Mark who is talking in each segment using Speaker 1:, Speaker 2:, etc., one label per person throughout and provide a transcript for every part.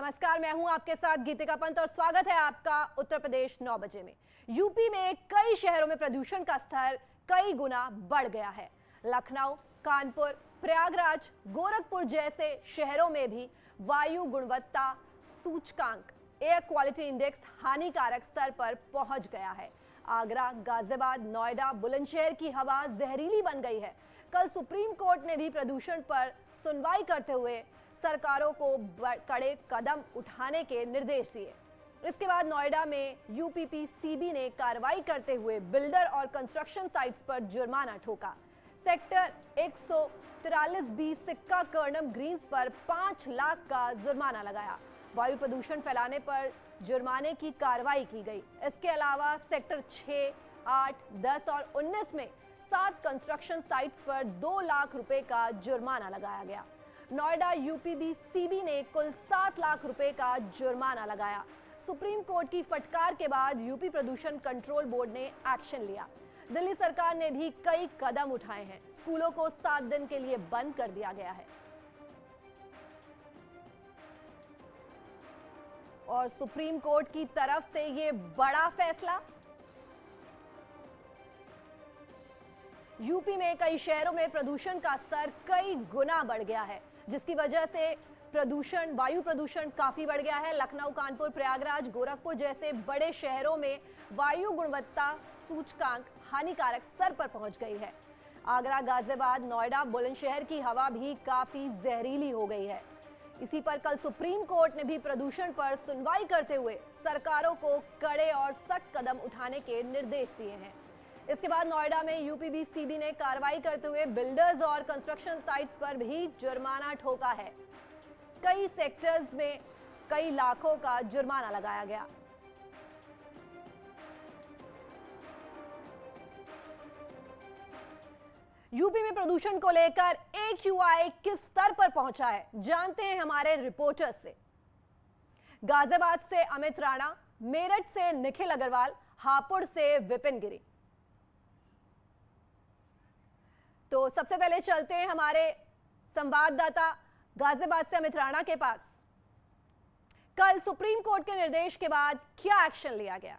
Speaker 1: नमस्कार, मैं हूं आपके साथ गीतिका पंत और स्वागत है आपका उत्तर प्रदेश 9 बजे में। यूपी में कई शहरों में प्रदूषण का स्तर कई गुना बढ़ गया है। लखनऊ, कानपुर, प्रयागराज, गोरखपुर जैसे शहरों में भी वायु गुणवत्ता सूचकांक एयर क्वालिटी इंडेक्स हानिकारक स्तर पर पहुंच गया है। आगरा, गाजियाबाद, नोएडा, बुलंदशहर की हवा जहरीली बन गई है। कल सुप्रीम कोर्ट ने भी प्रदूषण पर सुनवाई करते हुए सरकारों को कड़े कदम उठाने के निर्देश दिए। इसके बाद नोएडा में यूपीपीसीबी ने कार्रवाई करते हुए बिल्डर और कंस्ट्रक्शन साइट्स पर जुर्माना ठोका। सेक्टर 143B सिक्का कर्णम ग्रीन्स पर 5 लाख का जुर्माना लगाया। वायु प्रदूषण फैलाने पर जुर्माने की कार्रवाई की गई। इसके अलावा सेक्टर 6, 8, 10 और 19 में 7 कंस्ट्रक्शन साइट्स पर 2 लाख रुपए का जुर्माना लगाया गया। नोएडा यूपीपीसीबी ने कुल 7 लाख रुपए का जुर्माना लगाया। सुप्रीम कोर्ट की फटकार के बाद यूपी प्रदूषण कंट्रोल बोर्ड ने एक्शन लिया। दिल्ली सरकार ने भी कई कदम उठाए हैं। स्कूलों को 7 दिन के लिए बंद कर दिया गया है। और सुप्रीम कोर्ट की तरफ से ये बड़ा फैसला। यूपी में कई शहरों में प्रदूषण का स्तर कई गुना बढ़ गया है, जिसकी वजह से वायु प्रदूषण काफी बढ़ गया है। लखनऊ, कानपुर, प्रयागराज, गोरखपुर जैसे बड़े शहरों में वायु गुणवत्ता सूचकांक हानिकारक स्तर पर पहुंच गई है। आगरा, गाजियाबाद, नोएडा, बुलंदशहर की हवा भी काफी जहरीली हो गई है। इसी पर कल सुप्रीम कोर्ट ने भी प्रदूषण पर सुनवाई करते हुए सरकारों को कड़े और सख्त कदम उठाने के निर्देश दिए हैं। इसके बाद नोएडा में यूपीपीसीबी ने कार्रवाई करते हुए बिल्डर्स और कंस्ट्रक्शन साइट्स पर भी जुर्माना ठोका है। कई सेक्टर्स में कई लाखों का जुर्माना लगाया गया। यूपी में प्रदूषण को लेकर AQI किस स्तर पर पहुंचा है, जानते हैं हमारे रिपोर्टर्स से। गाजियाबाद से अमित राणा, मेरठ से निखिल अग्रवाल, हापुड़ से विपिन गिरी। तो सबसे पहले चलते हैं हमारे संवाददाता गाजियाबाद से अमित राणा के पास। कल सुप्रीम कोर्ट के निर्देश के बाद क्या एक्शन लिया गया?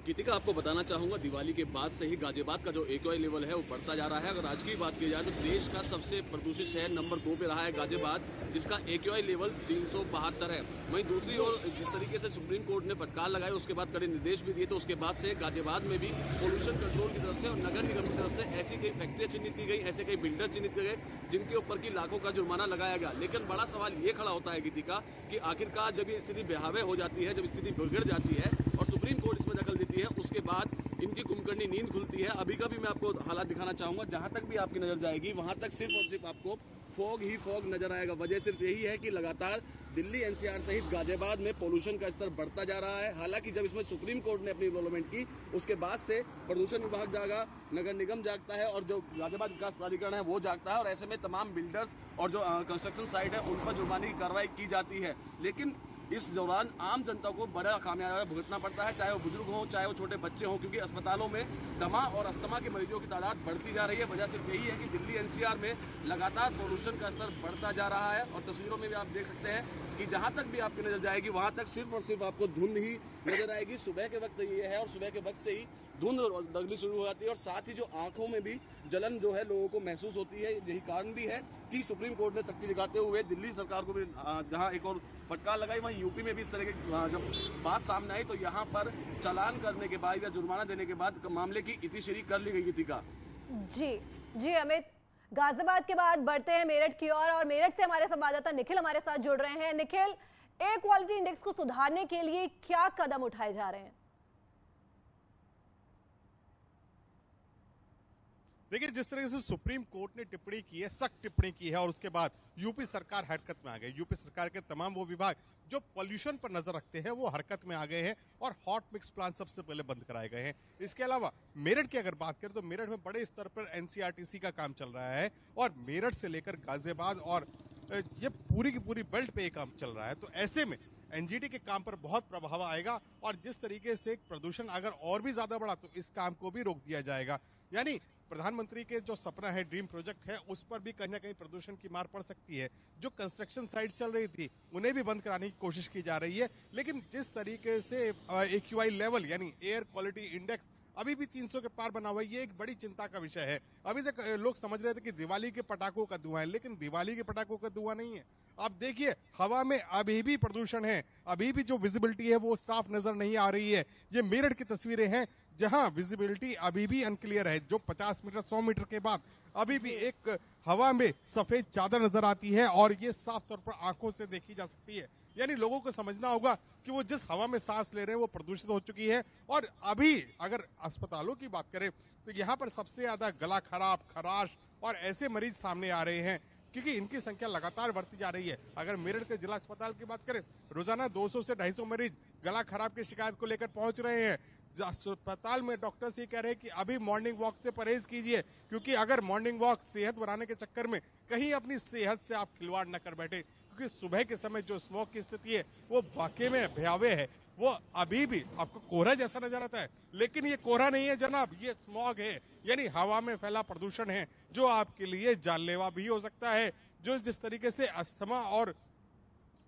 Speaker 2: गीतिका, आपको बताना चाहूंगा, दिवाली के बाद से ही गाजियाबाद का जो AQI लेवल है वो बढ़ता जा रहा है। अगर आज की बात की जाए तो देश का सबसे प्रदूषित शहर नंबर 2 पे रहा है गाजियाबाद, जिसका AQI लेवल 372 है। वहीं दूसरी ओर जिस तरीके से सुप्रीम कोर्ट ने फटकार लगाई, उसके बाद कड़े निर्देश भी दिए, तो उसके बाद से गाजियाबाद में भी पोल्यूशन कंट्रोल की तरफ से और नगर निगम की तरफ से ऐसी कई फैक्ट्रियां चिन्हित की गई, ऐसे कई बिल्डर चिन्हित किए गए जिनके ऊपर की लाखों का जुर्माना लगाया गया। लेकिन बड़ा सवाल ये खड़ा होता है गीतिका कि आखिरकार जब ये स्थिति बेहावे हो जाती है, जब स्थिति बिगड़ जाती है और सुप्रीम कोर्ट इसमें दखल देती है, उसके बाद इनकी कुंभकर्णी नींद खुलती है। अभी का भी मैं आपको हालात दिखाना चाहूंगा। जहां तक भी आपकी नजर जाएगी वहां तक सिर्फ और सिर्फ आपको फॉग ही फॉग नजर आएगा। वजह सिर्फ यही है कि लगातार दिल्ली NCR सहित गाजियाबाद में पोल्यूशन का स्तर बढ़ता जा रहा है। हालांकि जब इसमें सुप्रीम कोर्ट ने अपनी इन्वॉल्वमेंट की, उसके बाद से प्रदूषण विभाग जागा, नगर निगम जागता है और जो गाजियाबाद विकास प्राधिकरण है वो जागता है, और ऐसे में तमाम बिल्डर्स और जो कंस्ट्रक्शन साइट है उन पर जुर्माने की कार्रवाई की जाती है। लेकिन इस दौरान आम जनता को बड़ा खामियाजा भुगतना पड़ता है, चाहे वो बुजुर्ग हों, चाहे वो छोटे बच्चे हों, क्योंकि अस्पतालों में दमा और अस्थमा के मरीजों की तादाद बढ़ती जा रही है। वजह सिर्फ यही है कि दिल्ली NCR में लगातार पोल्यूशन का स्तर बढ़ता जा रहा है। और तस्वीरों में भी आप देख सकते हैं कि जहां तक भी आपकी नजर जाएगी वहां तक सिर्फ और सिर्फ आपको धुंध ही नजर आएगी। सुबह के वक्त ये है और सुबह के वक्त से ही धुंध लगनी शुरू हो जाती है और साथ ही जो आंखों में भी जलन जो है लोगों को महसूस होती है। यही कारण भी है कि सुप्रीम कोर्ट ने सख्ती दिखाते हुए दिल्ली सरकार को भी जहां एक और फटकार लगाई, वहीं यूपी में भी इस तरह की जब बात सामने आई तो यहाँ पर चालान करने के बाद या जुर्माना देने के बाद मामले की इतिश्री कर ली गई थी।
Speaker 1: जी अमित, गाजियाबाद के बाद बढ़ते हैं मेरठ की ओर और मेरठ से हमारे संवाददाता निखिल हमारे साथ जुड़ रहे हैं। निखिल, एयर क्वालिटी इंडेक्स को सुधारने के लिए क्या कदम उठाए जा रहे हैं?
Speaker 3: देखिए, जिस तरह से सुप्रीम कोर्ट ने टिप्पणी की है, सख्त टिप्पणी की है, और उसके बाद यूपी सरकार हरकत में आ गई। यूपी सरकार के तमाम वो विभाग जो पॉल्यूशन पर नजर रखते हैं वो हरकत में आ गए हैं और हॉट मिक्स प्लांट सबसे पहले बंद कराए गए हैं। इसके अलावा मेरठ की अगर बात करें तो मेरठ में बड़े स्तर पर NCRTC का काम चल रहा है और मेरठ से लेकर गाजियाबाद और ये पूरी की पूरी बेल्ट पे ये काम चल रहा है। तो ऐसे में NGT के काम पर बहुत प्रभाव आएगा और जिस तरीके से प्रदूषण अगर और भी ज्यादा बढ़ा तो इस काम को भी रोक दिया जाएगा। यानी प्रधानमंत्री के जो सपना है, ड्रीम प्रोजेक्ट है, उस पर भी कहीं ना कहीं प्रदूषण की मार पड़ सकती है। जो कंस्ट्रक्शन साइट चल रही थी उन्हें भी बंद कराने की कोशिश की जा रही है। लेकिन जिस तरीके से AQI लेवल यानी एयर क्वालिटी इंडेक्स अभी भी 300 के पार बना हुआ है, ये एक बड़ी चिंता का विषय है। अभी तक लोग समझ रहे थे कि दिवाली के पटाखों का धुआं है, लेकिन दिवाली के पटाखों का धुआं नहीं है। आप देखिए हवा में अभी भी प्रदूषण है, अभी भी जो विजिबिलिटी है वो साफ नजर नहीं आ रही है। ये मेरठ की तस्वीरें हैं जहां विजिबिलिटी अभी भी अनक्लियर है। जो 50 मीटर 100 मीटर के बाद अभी भी एक हवा में सफेद चादर नजर आती है और ये साफ तौर पर आंखों से देखी जा सकती है। यानी लोगों को समझना होगा कि वो जिस हवा में सांस ले रहे हैं वो प्रदूषित हो चुकी है। और अभी अगर अस्पतालों की बात करें तो यहाँ पर सबसे ज्यादा गला खराब, खराश और ऐसे मरीज सामने आ रहे हैं क्योंकि इनकी संख्या लगातार बढ़ती जा रही है। अगर मेरठ के जिला अस्पताल की बात करें, रोजाना 200 से 250 मरीज गला खराब की शिकायत को लेकर पहुंच रहे हैं। अस्पताल में डॉक्टर्स ये कह रहे हैं कि अभी मॉर्निंग वॉक से परहेज कीजिए, क्योंकि अगर मॉर्निंग वॉक सेहत बनाने के चक्कर में कहीं अपनी सेहत से आप खिलवाड़ न कर बैठे, क्योंकि सुबह के समय जो स्मॉग की स्थिति है वो वाकई में भयावह है। वो अभी भी आपको कोहरा जैसा नजर आता है, लेकिन ये कोहरा नहीं है जनाब, ये स्मॉग है, यानी हवा में फैला प्रदूषण है जो आपके लिए जानलेवा भी हो सकता है। जो जिस तरीके से अस्थमा और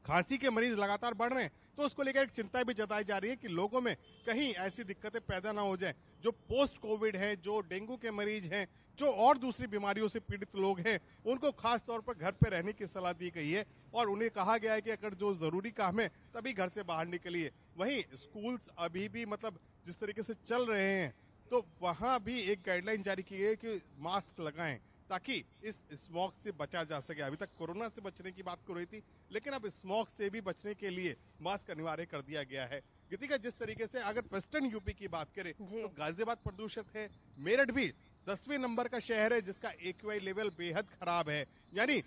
Speaker 3: खांसी के मरीज लगातार बढ़ रहे हैं तो उसको लेकर एक चिंता भी जताई जा रही है कि लोगों में कहीं ऐसी दिक्कतें पैदा ना हो जाएं। जो पोस्ट कोविड है, जो डेंगू के मरीज हैं, जो और दूसरी बीमारियों से पीड़ित लोग हैं, उनको खास तौर पर घर पे रहने की सलाह दी गई है और उन्हें कहा गया है कि अगर जो जरूरी काम है तभी घर से बाहर निकलिए। वहीं स्कूल्स अभी भी मतलब जिस तरीके से चल रहे हैं तो वहां भी एक गाइडलाइन जारी की है कि मास्क लगाएं ताकि इस स्मॉग से बचा जा सके। अभी तक कोरोना से बचने की बात कर रही थी, लेकिन अब स्मॉग से भी बचने के लिए मास्क अनिवार्य कर दिया गया है। गीतिका, जिस तरीके से अगर वेस्टर्न यूपी की बात करें तो गाजियाबाद प्रदूषित है, मेरठ भी 10वें नंबर का शहर है जिसका AQI लेवल बेहद खराब है। यानी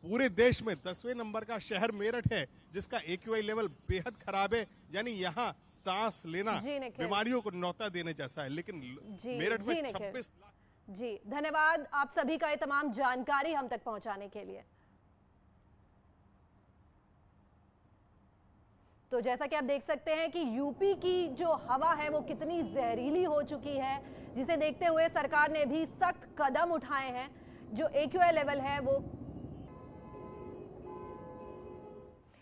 Speaker 3: पूरे देश में 10वें नंबर का शहर मेरठ है जिसका AQI लेवल बेहद खराब है। यानी यहाँ सांस लेना बीमारियों को न्योता देने जैसा है। लेकिन मेरठ में 26 लाख।
Speaker 1: जी धन्यवाद आप सभी का ये तमाम जानकारी हम तक पहुंचाने के लिए। तो जैसा कि आप देख सकते हैं कि यूपी की जो हवा है वो कितनी जहरीली हो चुकी है, जिसे देखते हुए सरकार ने भी सख्त कदम उठाए हैं। जो AQI लेवल है वो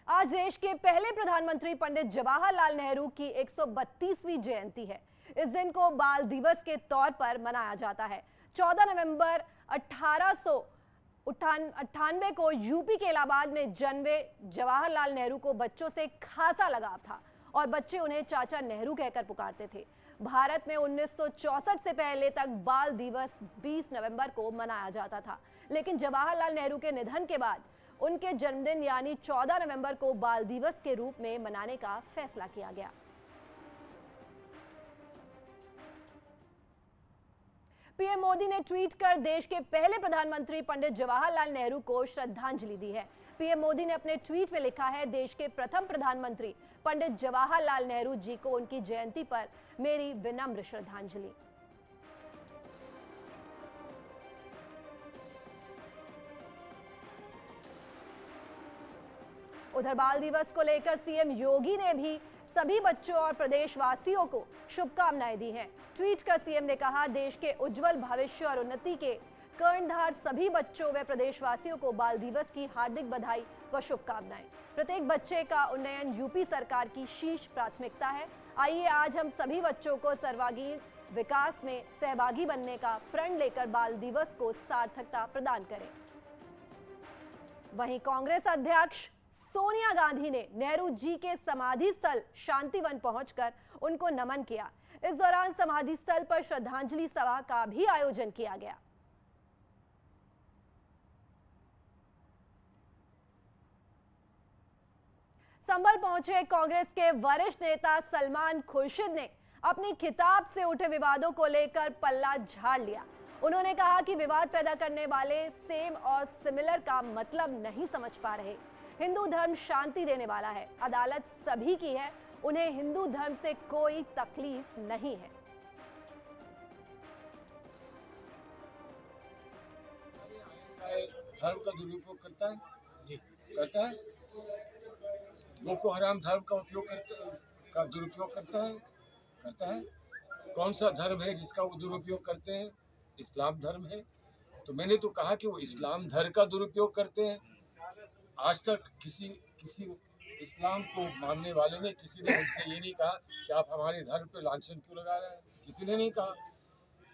Speaker 1: आज देश के पहले प्रधानमंत्री पंडित जवाहरलाल नेहरू की 132वीं जयंती है। इस दिन को बाल दिवस के तौर पर मनाया जाता है। 14 नवंबर 1898 को यूपी के इलाहाबाद में जन्मे जवाहरलाल नेहरू को बच्चों से खासा लगाव था और बच्चे उन्हें चाचा नेहरू कहकर पुकारते थे। भारत में 1964 से पहले तक बाल दिवस 20 नवंबर को मनाया जाता था, लेकिन जवाहरलाल नेहरू के निधन के बाद उनके जन्मदिन यानी 14 नवंबर को बाल दिवस के रूप में मनाने का फैसला किया गया। पीएम मोदी ने ट्वीट कर देश के पहले प्रधानमंत्री पंडित जवाहरलाल नेहरू को श्रद्धांजलि दी है। पीएम मोदी ने अपने ट्वीट में लिखा है, देश के प्रथम प्रधानमंत्री पंडित जवाहरलाल नेहरू जी को उनकी जयंती पर मेरी विनम्र श्रद्धांजलि। उधर बाल दिवस को लेकर सीएम योगी ने भी सभी बच्चों और प्रदेशवासियों को शुभकामनाएं दी हैं। ट्वीट कर सीएम ने कहा, देश के उज्जवल भविष्य और उन्नति के कर्णधार सभी बच्चों व प्रदेशवासियों को बाल दिवस की हार्दिक बधाई व शुभकामनाएं। प्रत्येक बच्चे का उन्नयन यूपी सरकार की शीर्ष प्राथमिकता है। आइए आज हम सभी बच्चों को सर्वांगीण विकास में सहभागी बनने का प्रण लेकर बाल दिवस को सार्थकता प्रदान करें। वहीं कांग्रेस अध्यक्ष सोनिया गांधी ने नेहरू जी के समाधि स्थल शांतिवन पहुंचकर उनको नमन किया। इस दौरान समाधि स्थल पर श्रद्धांजलि सभा का भी आयोजन किया गया। संभल पहुंचे कांग्रेस के वरिष्ठ नेता सलमान खुर्शीद ने अपनी खिताब से उठे विवादों को लेकर पल्ला झाड़ लिया। उन्होंने कहा कि विवाद पैदा करने वाले सेम और सिमिलर का मतलब नहीं समझ पा रहे। हिंदू धर्म शांति देने वाला है, अदालत सभी की है, उन्हें हिंदू धर्म से कोई तकलीफ नहीं है।
Speaker 4: धर्म का दुरुपयोग करता है जी, करता है। बोको हराम धर्म का दुरुपयोग करता है। कौन सा धर्म है जिसका वो दुरुपयोग करते हैं? इस्लाम धर्म है। तो मैंने तो कहा कि वो इस्लाम धर्म का दुरुपयोग करते हैं। आज तक किसी इस्लाम को मानने वाले ने, किसी ने मुझसे ये नहीं कहा कि आप हमारे धर्म पे लांछन क्यों लगा रहे हैं, किसी ने नहीं कहा।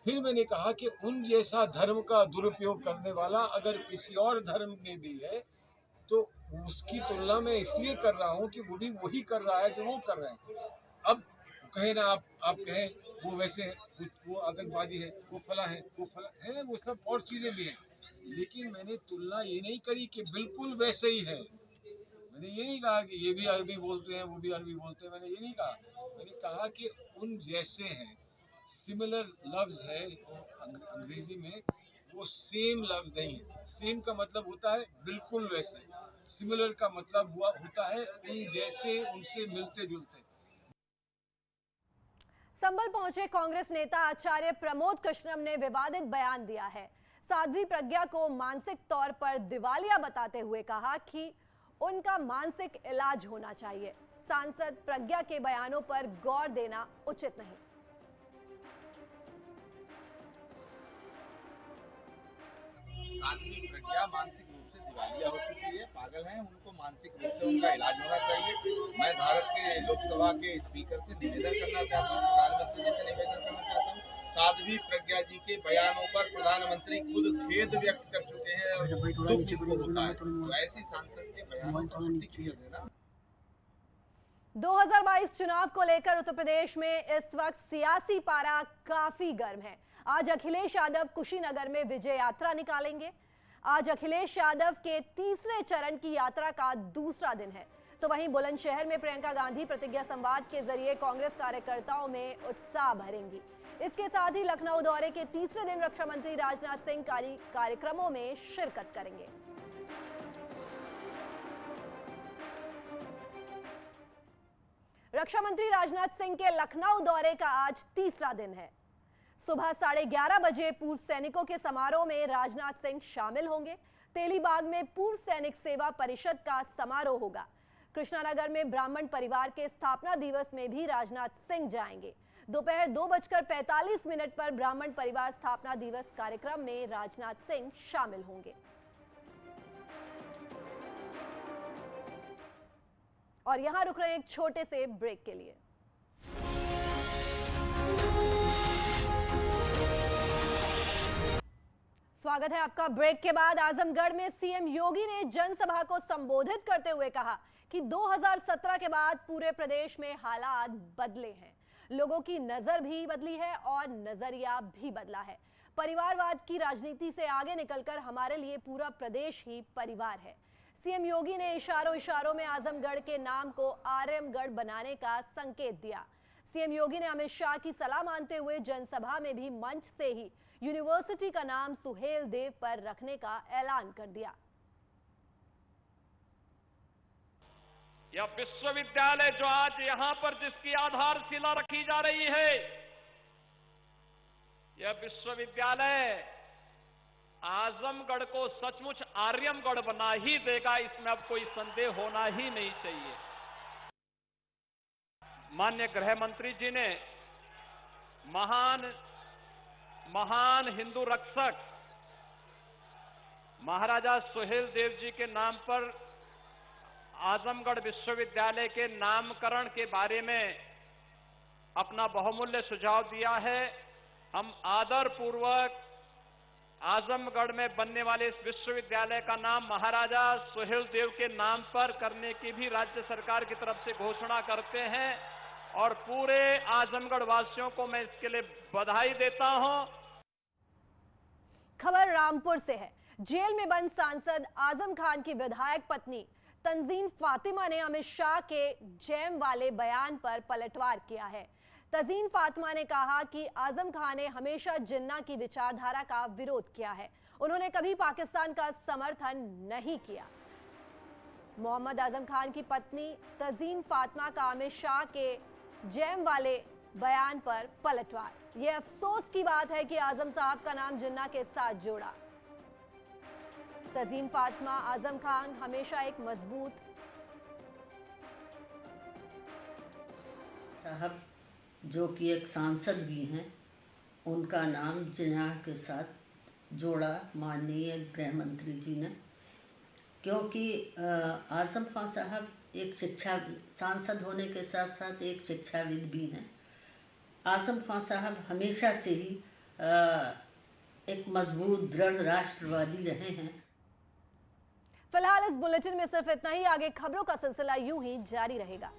Speaker 4: फिर मैंने कहा कि उन जैसा धर्म का दुरुपयोग करने वाला अगर किसी और धर्म में भी है तो उसकी तुलना में इसलिए कर रहा हूँ कि वो भी वही कर रहा है जो वो कर रहे हैं। अब कहे ना आप कहें वो वैसे वो आतंकवादी है, वो फला है, वो सब और चीजें भी हैं, लेकिन मैंने तुलना ये नहीं करी कि बिल्कुल वैसे ही है। मैंने ये नहीं कहा कि ये भी अरबी बोलते हैं, वो भी अरबी बोलते हैं, मैंने ये नहीं कहा। मैंने कहा कि उन जैसे हैं, सिमिलर लफ्ज है अंग्रेजी में, वो सेम लफ्ज नहीं है। सेम का मतलब होता है बिल्कुल वैसे, सिमिलर का मतलब होता है उन जैसे, उनसे मिलते जुलते।
Speaker 1: संभल पहुंचे कांग्रेस नेता आचार्य प्रमोद कृष्णम ने विवादित बयान दिया है। साध्वी प्रज्ञा को मानसिक तौर पर दिवालिया बताते हुए कहा कि उनका मानसिक इलाज होना चाहिए। सांसद प्रज्ञा के बयानों पर गौर देना उचित नहीं।
Speaker 5: साध्वी प्रज्ञा मानसिक रूप से दिवालिया हो चुकी है, पागल हैं, उनको मानसिक रूप से उनका इलाज होना चाहिए। मैं भारत के लोकसभा के स्पीकर से निवेदन करना चाहता हूँ, प्रधानमंत्री जी से निवेदन करना चाहता हूँ, साध्वी प्रज्ञा जी के बयानों पर प्रधानमंत्री खुद खेद व्यक्त कर चुके हैं और दुख होता है, तो ऐसी सांसद के बयानों पर प्रतिक्रिया देना।
Speaker 1: 2022 चुनाव को लेकर उत्तर प्रदेश में इस वक्त सियासी पारा काफी गर्म है। आज अखिलेश यादव कुशीनगर में विजय यात्रा निकालेंगे। आज अखिलेश यादव के तीसरे चरण की यात्रा का दूसरा दिन है। तो वहीं बुलंदशहर में प्रियंका गांधी प्रतिज्ञा संवाद के जरिए कांग्रेस कार्यकर्ताओं में उत्साह भरेंगी। इसके साथ ही लखनऊ दौरे के तीसरे दिन रक्षा मंत्री राजनाथ सिंह कार्यक्रमों में शिरकत करेंगे। रक्षा मंत्री राजनाथ सिंह के लखनऊ दौरे का आज तीसरा दिन है। सुबह 11:30 बजे पूर्व सैनिकों के समारोह में राजनाथ सिंह शामिल होंगे। तेलीबाग में पूर्व सैनिक सेवा परिषद का समारोह होगा। कृष्णानगर में ब्राह्मण परिवार के स्थापना दिवस में भी राजनाथ सिंह जाएंगे। दोपहर 2:45 पर ब्राह्मण परिवार स्थापना दिवस कार्यक्रम में राजनाथ सिंह शामिल होंगे। और यहां रुक रहे हैं एक छोटे से ब्रेक के लिए। स्वागत है आपका। ब्रेक के बाद आजमगढ़ में सीएम योगी ने जनसभा को संबोधित करते हुए कहा कि 2017 के बाद पूरे प्रदेश में हालात बदले हैं। लोगों की नजर भी बदली है और नजरिया भी बदला है। परिवारवाद की राजनीति से आगे निकलकर हमारे लिए पूरा प्रदेश ही परिवार है। सीएम योगी ने इशारों में आजमगढ़ के नाम को आर्यमगढ़ बनाने का संकेत दिया। सीएम योगी ने अमित शाह की सलाह मानते हुए जनसभा में भी मंच से ही यूनिवर्सिटी का नाम सुहेल देव पर रखने का ऐलान कर दिया।
Speaker 6: यह विश्वविद्यालय जो आज यहां पर जिसकी आधारशिला रखी जा रही है, यह विश्वविद्यालय आजमगढ़ को सचमुच आर्यमगढ़ बना ही देगा, इसमें अब कोई संदेह होना ही नहीं चाहिए। माननीय गृह मंत्री जी ने महान हिंदू रक्षक महाराजा सुहेल देव जी के नाम पर आजमगढ़ विश्वविद्यालय के नामकरण के बारे में अपना बहुमूल्य सुझाव दिया है। हम आदरपूर्वक आजमगढ़ में बनने वाले इस विश्वविद्यालय का नाम महाराजा सुहेल देव के नाम पर करने की भी राज्य सरकार की तरफ से घोषणा करते हैं और पूरे आजमगढ़ वासियों को मैं इसके लिए बधाई देता हूं।
Speaker 1: खबर रामपुर से है। जेल में बंद सांसद आजम खान की विधायक पत्नी तंजीम फातिमा ने अमित शाह के जैम वाले बयान पर पलटवार किया है। तंजीम फातिमा ने कहा कि आजम खान ने हमेशा जिन्ना की विचारधारा का विरोध किया है। उन्होंने कभी पाकिस्तान का समर्थन नहीं किया। मोहम्मद आजम खान की पत्नी तंजीम फातिमा का अमित शाह के जैम वाले बयान पर पलटवार। यह अफसोस की बात है कि आजम साहब का नाम जिन्ना के साथ जोड़ा। तंजीम फातिमा आजम खान हमेशा एक मजबूत
Speaker 7: साहब जो कि एक सांसद भी हैं उनका नाम जिनाह के साथ जोड़ा माननीय गृह मंत्री जी ने, क्योंकि आज़म खान साहब एक शिक्षा सांसद होने के साथ साथ एक शिक्षाविद भी हैं। आज़म खान साहब हमेशा से ही एक मजबूत दृढ़ राष्ट्रवादी रहे हैं।
Speaker 1: फिलहाल इस बुलेटिन में सिर्फ इतना ही। आगे खबरों का सिलसिला यूं ही जारी रहेगा।